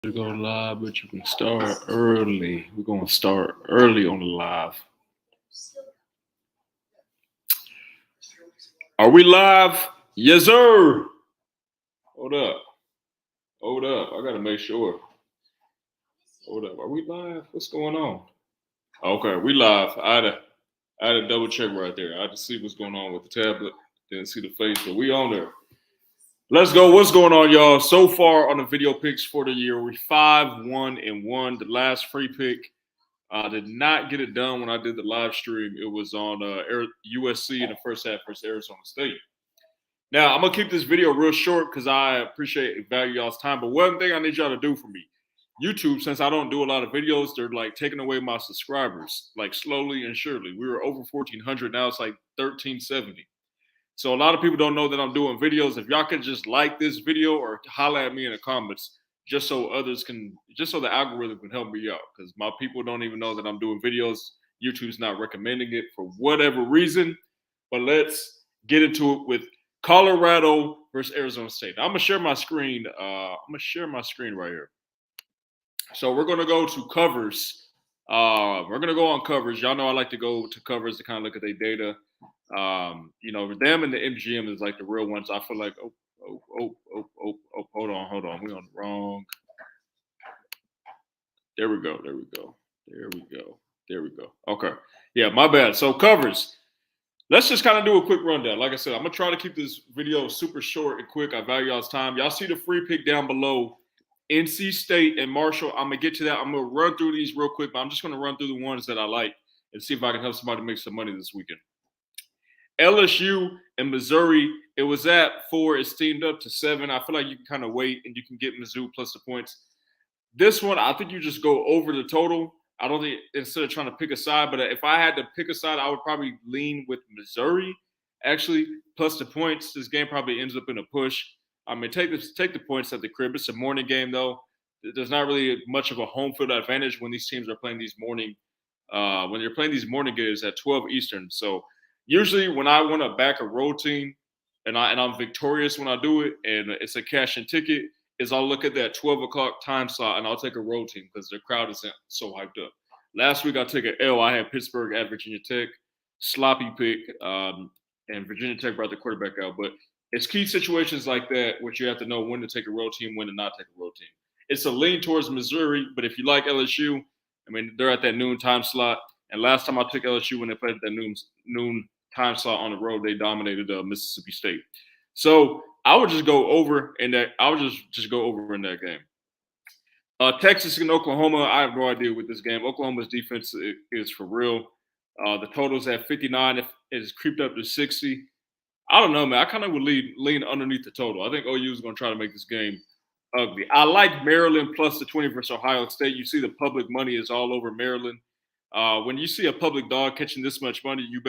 To go live, but you can start early. We're gonna start early on the live. Are we live? Yes, sir. Hold up. Hold up. I gotta make sure. Hold up. Are we live? What's going on? Okay, we live. I had to double check right there. I had to see what's going on with the tablet. Didn't see the face, but we on there. Let's go. What's going on, y'all? So far on the video picks for the year, we 5-1-1. The last free pick. I did not get it done when I did the live stream. It was on USC in the first half versus Arizona State. Now, I'm going to keep this video real short because I appreciate and value y'all's time. But one thing I need y'all to do for me, YouTube, since I don't do a lot of videos, they're like taking away my subscribers, like slowly and surely. We were over 1,400. Now it's like 1,370. So a lot of people don't know that I'm doing videos. If y'all could just like this video or holler at me in the comments, just so others can, just so the algorithm can help me out, because my people don't even know that I'm doing videos. YouTube's not recommending it for whatever reason. But let's get into it with Colorado versus Arizona State. Now, I'm gonna share my screen. Right here. So we're gonna go to covers. We're gonna go on covers. Y'all know I like to go to covers to kind of look at their data. Them and the MGM is like the real ones. I feel like, hold on. We're on the wrong. There we go. Okay. Yeah, my bad. So covers. Let's just kind of do a quick rundown. Like I said, I'm going to try to keep this video super short and quick. I value y'all's time. Y'all see the free pick down below. NC State and Marshall. I'm going to get to that. I'm going to run through these real quick, but I'm just going to run through the ones that I like and see if I can help somebody make some money this weekend. LSU and Missouri, it was at 4. It's steamed up to 7. I feel like you can kind of wait and you can get Mizzou plus the points. This one, I think you just go over the total. I don't think, instead of trying to pick a side, but if I had to pick a side, I would probably lean with Missouri, actually, plus the points. This game probably ends up in a push. I mean, take the points at the crib. It's a morning game, though. There's not really much of a home field advantage when these teams are playing these morning games at 12 Eastern. So usually when I want to back a road team and I'm victorious when I do it, and it's a cash in ticket, is I'll look at that 12 o'clock time slot and I'll take a road team because the crowd isn't so hyped up. Last week I took an L. I had Pittsburgh at Virginia Tech, sloppy pick, and Virginia Tech brought the quarterback out. But it's key situations like that which you have to know when to take a road team, when to not take a road team. It's a lean towards Missouri, but if you like LSU, I mean, they're at that noon time slot. And last time I took LSU when they played at that noon time slot on the road, they dominated Mississippi State. So I would just go over in that. I would just go over in that game. Texas and Oklahoma, I have no idea with this game. Oklahoma's defense is for real. The total's at 59. If it's creeped up to 60. I don't know, man. I kind of would lean underneath the total. I think OU is going to try to make this game ugly. I like Maryland plus the 20 versus Ohio State. You see the public money is all over Maryland. When you see a public dog catching this much money, you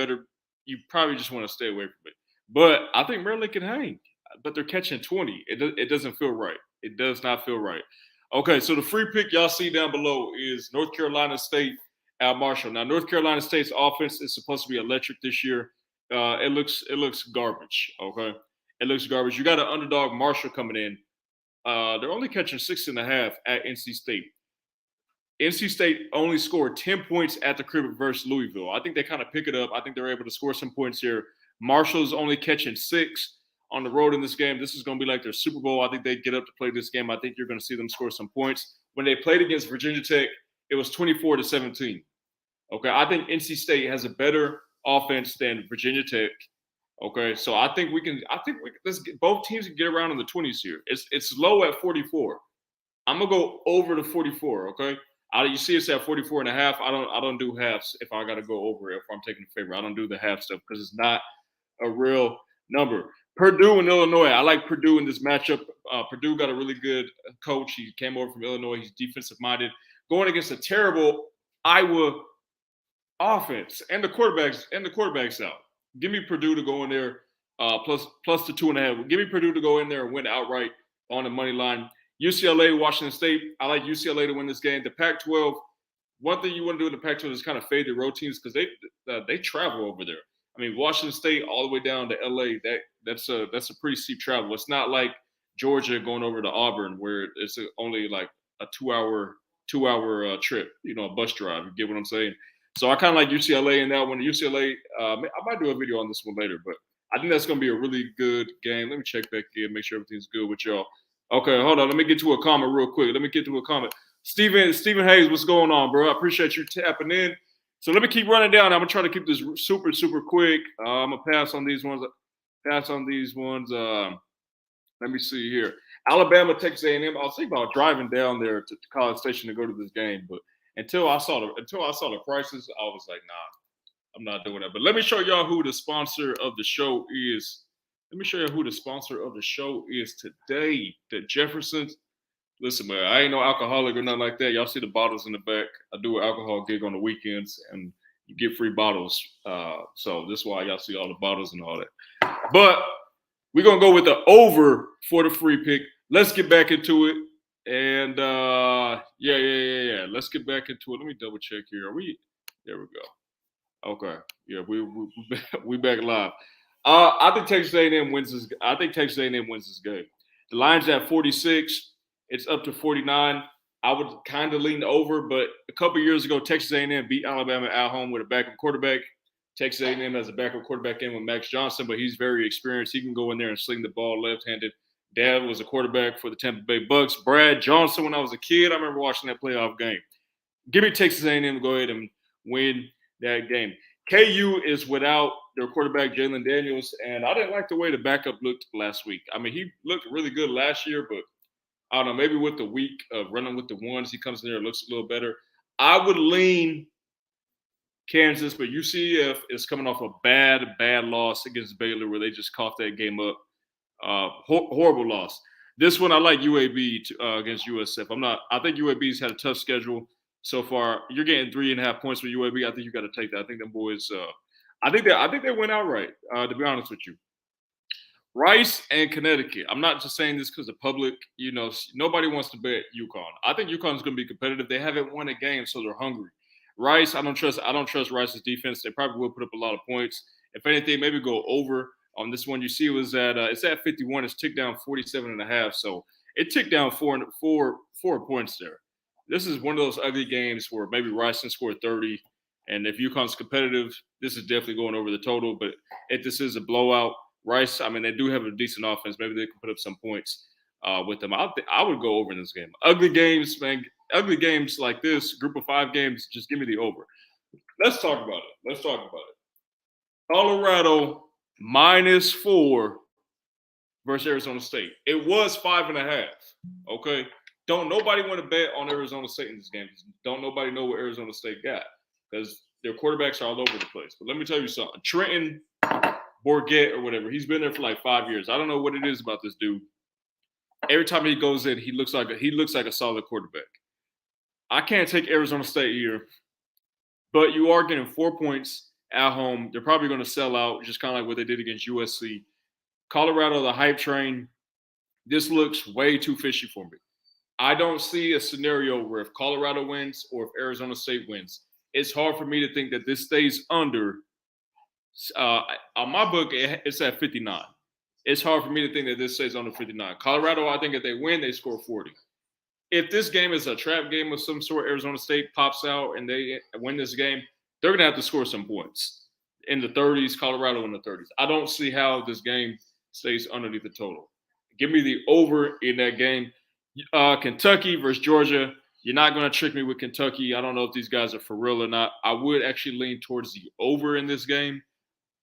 probably just want to stay away from it. But I think Maryland can hang. But they're catching 20. It doesn't feel right. It does not feel right. Okay, so the free pick y'all see down below is North Carolina State at Marshall. Now, North Carolina State's offense is supposed to be electric this year. It looks garbage. Okay, it looks garbage. You got an underdog Marshall coming in. They're only catching 6.5 at NC State. NC State only scored 10 points at the crib versus Louisville. I think they kind of pick it up. I think they're able to score some points here. Marshall's only catching 6 on the road in this game. This is going to be like their Super Bowl. I think they get up to play this game. I think you're going to see them score some points. When they played against Virginia Tech, it was 24-17. Okay, I think NC State has a better offense than Virginia Tech. Okay, so I think both teams can get around in the 20s here. It's low at 44. I'm gonna go over to 44. Okay, you see it's at 44.5. I don't do halves if I got to go over it. If I'm taking a favor, I don't do the half stuff because it's not a real number. Purdue and Illinois. I like Purdue in this matchup. Purdue got a really good coach. He came over from Illinois. He's defensive minded. Going against a terrible Iowa offense and the quarterbacks out. Give me Purdue to go in there plus the 2.5. Give me Purdue to go in there and win outright on the money line. UCLA, Washington State. I like UCLA to win this game. The Pac-12. One thing you want to do in the Pac-12 is kind of fade the road teams because they travel over there. I mean, Washington State all the way down to LA. That's a pretty steep travel. It's not like Georgia going over to Auburn where it's only like a 2 hour trip, a bus drive. You get what I'm saying? So I kind of like UCLA in that one. UCLA, I might do a video on this one later, but I think that's going to be a really good game. Let me check back in, make sure everything's good with y'all. Okay, hold on. Let me get to a comment real quick. Stephen Hayes, what's going on, bro? I appreciate you tapping in. So let me keep running down. I'm going to try to keep this super, super quick. I'm going to pass on these ones. Let me see here. Alabama, Texas A&M. I was thinking about driving down there to College Station to go to this game, but until I saw the prices, I was like, nah, I'm not doing that. But let me show y'all who the sponsor of the show is. Let me show you who the sponsor of the show is today. The Jeffersons. Listen, man, I ain't no alcoholic or nothing like that. Y'all see the bottles in the back. I do an alcohol gig on the weekends, and you get free bottles. So this is why y'all see all the bottles and all that. But we're going to go with the over for the free pick. Let's get back into it. And, yeah. Let's get back into it. Let me double check here. There we go. Okay. Yeah, we back live. I think Texas A&M wins this. I think Texas A&M wins this game. The line's at 46. It's up to 49. I would kind of lean over, but a couple years ago, Texas A&M beat Alabama at home with a backup quarterback. Texas A&M has a backup quarterback in with Max Johnson, but he's very experienced. He can go in there and sling the ball left-handed. Dad was a quarterback for the Tampa Bay Bucks. Brad Johnson, when I was a kid, I remember watching that playoff game. Give me Texas A&M to go ahead and win that game. KU is without their quarterback, Jalen Daniels, and I didn't like the way the backup looked last week. I mean, he looked really good last year, but I don't know, maybe with the week of running with the ones, he comes in there and looks a little better. I would lean Kansas, but UCF is coming off a bad loss against Baylor where they just coughed that game up. Horrible loss. This one, I like UAB against USF. I think UAB's had a tough schedule so far. You're getting 3.5 points for UAB. I think you got to take that. I think them boys. I think they went outright. To be honest with you. Rice and Connecticut. I'm not just saying this because the public, nobody wants to bet UConn. I think UConn's going to be competitive. They haven't won a game, so they're hungry. Rice, I don't trust Rice's defense. They probably will put up a lot of points. If anything, maybe go over on this one. You see, it's at 51. It's ticked down 47.5. So it ticked down four points there. This is one of those ugly games where maybe Rice can score 30. And if UConn's competitive, this is definitely going over the total. But if this is a blowout, Rice, I mean, they do have a decent offense. Maybe they can put up some points with them. I would go over in this game. Ugly games, man. Ugly games like this, group of 5 games, just give me the over. Let's talk about it. Colorado -4 versus Arizona State. It was 5.5. Okay. Don't nobody want to bet on Arizona State in this game. Don't nobody know what Arizona State got because their quarterbacks are all over the place. But let me tell you something. Trenton Bourget or whatever, he's been there for like 5 years. I don't know what it is about this dude. Every time he goes in, he looks like a solid quarterback. I can't take Arizona State here, but you are getting 4 points at home. They're probably going to sell out, just kind of like what they did against USC. Colorado, the hype train, this looks way too fishy for me. I don't see a scenario where if Colorado wins or if Arizona State wins, it's hard for me to think that this stays under. On my book, it's at 59. It's hard for me to think that this stays under 59. Colorado, I think if they win, they score 40. If this game is a trap game of some sort, Arizona State pops out and they win this game, they're going to have to score some points in the 30s, Colorado in the 30s. I don't see how this game stays underneath the total. Give me the over in that game. Kentucky versus Georgia. You're not going to trick me with Kentucky. I don't know if these guys are for real or not. I would actually lean towards the over in this game.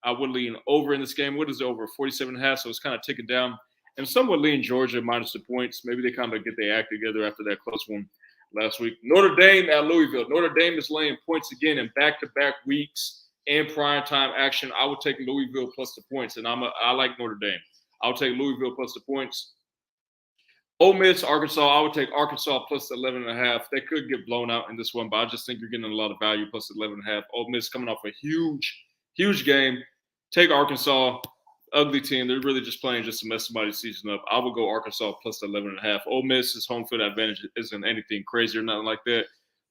What is the over? 47.5, so it's kind of ticking down. And some would lean Georgia minus the points. Maybe they kind of get their act together after that close one last week. Notre Dame at Louisville. Notre Dame is laying points again in back-to-back weeks in primetime action. I would take Louisville plus the points, and I like Notre Dame. I'll take Louisville plus the points. Ole Miss, Arkansas. I would take Arkansas plus 11.5. They could get blown out in this one, but I just think you're getting a lot of value plus 11.5. Ole Miss coming off a huge game. Take Arkansas. Ugly team. They're really just playing just to mess somebody's season up. I would go Arkansas plus 11.5. Ole Miss's home field advantage isn't anything crazy or nothing like that.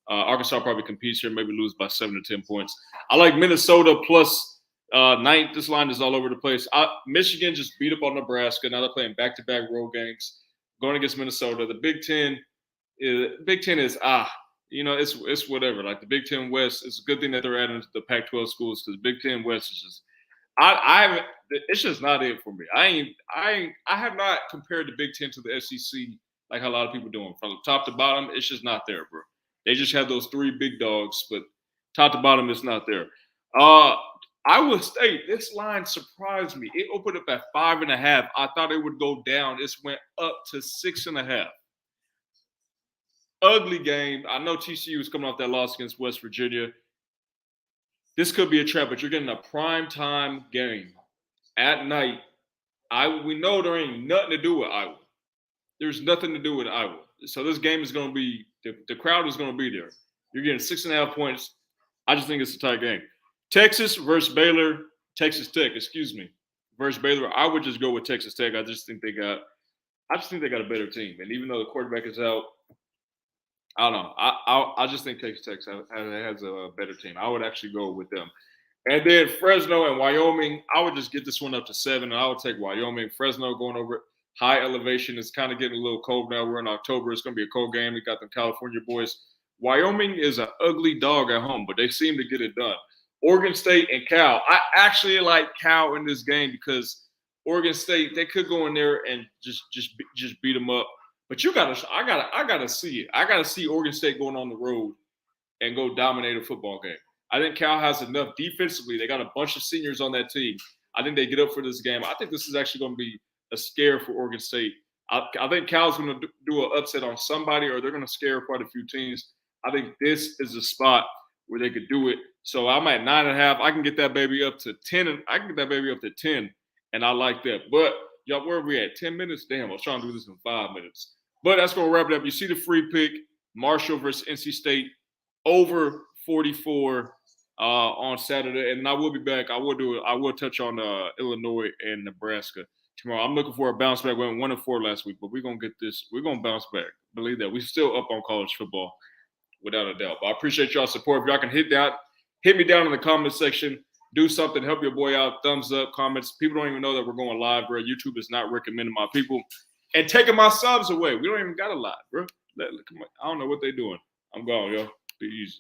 Arkansas probably competes here, maybe lose by 7 to 10 points. I like Minnesota plus 9. This line is all over the place. Michigan just beat up on Nebraska. Now they're playing back-to-back road games. Going against Minnesota. The Big Ten, Big Ten is it's whatever. Like the Big Ten West, it's a good thing that they're adding to the Pac-12 schools because Big Ten West is just I haven't. It's just not it for me. I have not compared the Big Ten to the SEC like how a lot of people doing from top to bottom. It's just not there, bro. They just have those three big dogs, but top to bottom, it's not there. Iowa State, this line surprised me. It opened up at 5.5. I thought it would go down. It went up to 6.5. Ugly game. I know TCU is coming off that loss against West Virginia. This could be a trap, but you're getting a prime time game at night. We know there ain't nothing to do with Iowa. There's nothing to do with Iowa. So this game is going to be the crowd is going to be there. You're getting 6.5 points. I just think it's a tight game. Texas versus Baylor. Texas Tech, excuse me, versus Baylor. I would just go with Texas Tech. I just think they got a better team. And even though the quarterback is out, I don't know. I just think Texas Tech has a better team. I would actually go with them. And then Fresno and Wyoming, I would just get this one up to 7, and I would take Wyoming. Fresno going over high elevation. It's kind of getting a little cold now. We're in October. It's going to be a cold game. We got the California boys. Wyoming is an ugly dog at home, but they seem to get it done. Oregon State and Cal. I actually like Cal in this game because Oregon State, they could go in there and just beat them up. But I gotta see it. I gotta see Oregon State going on the road and go dominate a football game. I think Cal has enough defensively. They got a bunch of seniors on that team. I think they get up for this game. I think this is actually going to be a scare for Oregon State. I think Cal's going to do an upset on somebody, or they're going to scare quite a few teams. I think this is a spot where they could do it. So I'm at 9.5. I can get that baby up to 10, and I can get that baby up to 10, and I like that. But y'all, where are we at? 10 minutes? Damn, I was trying to do this in 5 minutes. But that's going to wrap it up. You see the free pick, Marshall versus NC State, over 44 on Saturday. And I will be back. I will touch on Illinois and Nebraska tomorrow. I'm looking for a bounce back. We went 1-4 last week, but we're going to get this. We're going to bounce back. Believe that. We're still up on college football, without a doubt. But I appreciate y'all's support. If y'all can hit me down in the comment section. Do something. Help your boy out. Thumbs up, comments. People don't even know that we're going live, bro. YouTube is not recommending my people. And taking my subs away. We don't even got a lot, bro. I don't know what they're doing. I'm gone, yo. Be easy.